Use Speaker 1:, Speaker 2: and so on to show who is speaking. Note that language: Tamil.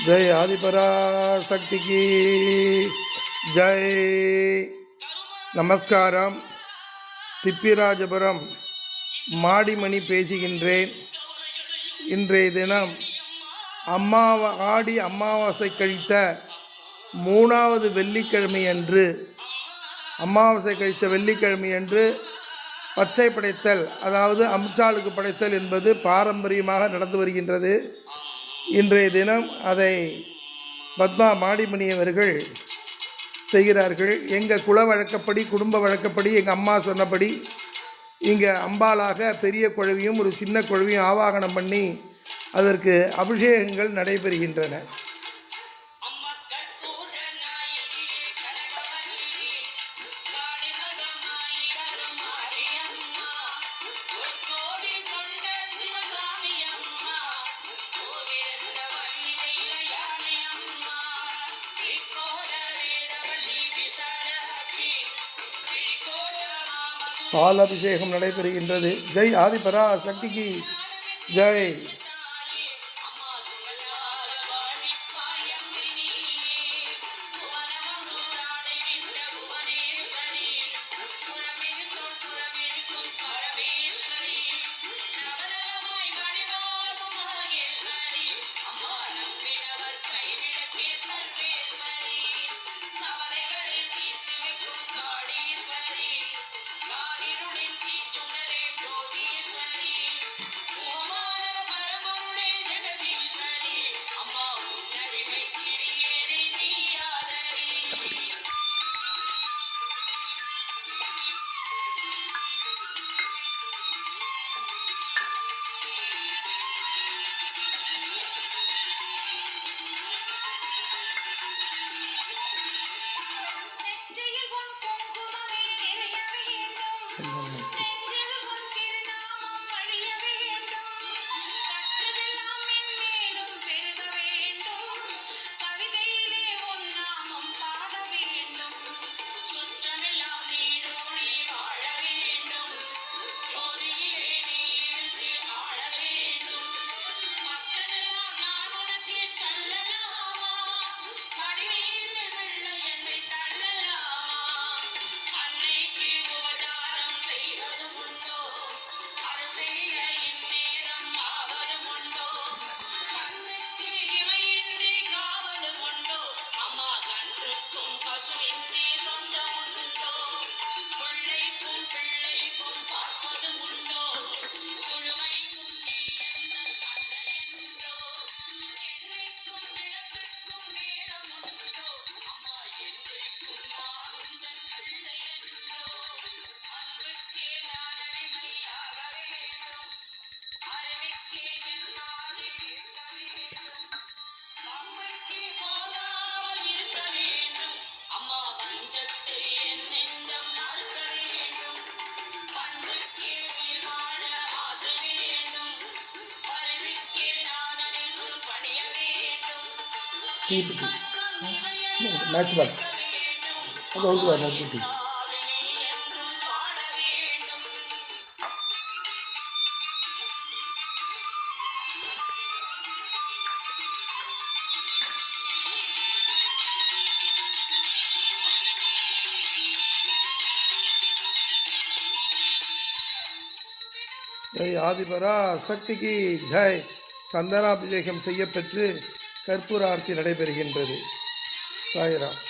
Speaker 1: जय आदिपराशक्ति की जय. நமஸ்காரம். திப்பிராஜபுரம் மாடிமணி பேசுகின்றேன். இன்றைய தினம் ஆடி அமாவாசை கழித்த 3வது வெள்ளிக்கிழமை அன்று, அமாவாசை கழித்த வெள்ளிக்கிழமை அன்று பச்சை படைத்தல், அதாவது அம்சாளுக்கு படைத்தல் என்பது பாரம்பரியமாக நடந்து வருகின்றது. இன்றைய தினம் அதை பத்மா மாடிமணி அவர்கள் செய்கிறார்கள். எங்கள் குல வழக்கப்படி, குடும்ப வழக்கப்படி, எங்கள் அம்மா சொன்னபடி இங்கே அம்பாலாக பெரிய குழவியும் ஒரு சின்ன குழவியும் ஆவாகனம் பண்ணி அதற்கு அபிஷேகங்கள் நடைபெறுகின்றன. பால் அபிஷேகம் நடைபெறுகின்றது. ஜெய் ஆதிபரா சக்திக்கு ஜெய். मैच बात जय ஆதிபரா சக்திக்கு ஜெய். சந்தனாபிஷேகம் செய்யப்பெற்று கற்பூர ஆர்த்தி நடைபெறுகின்றது. சாய்ராம்.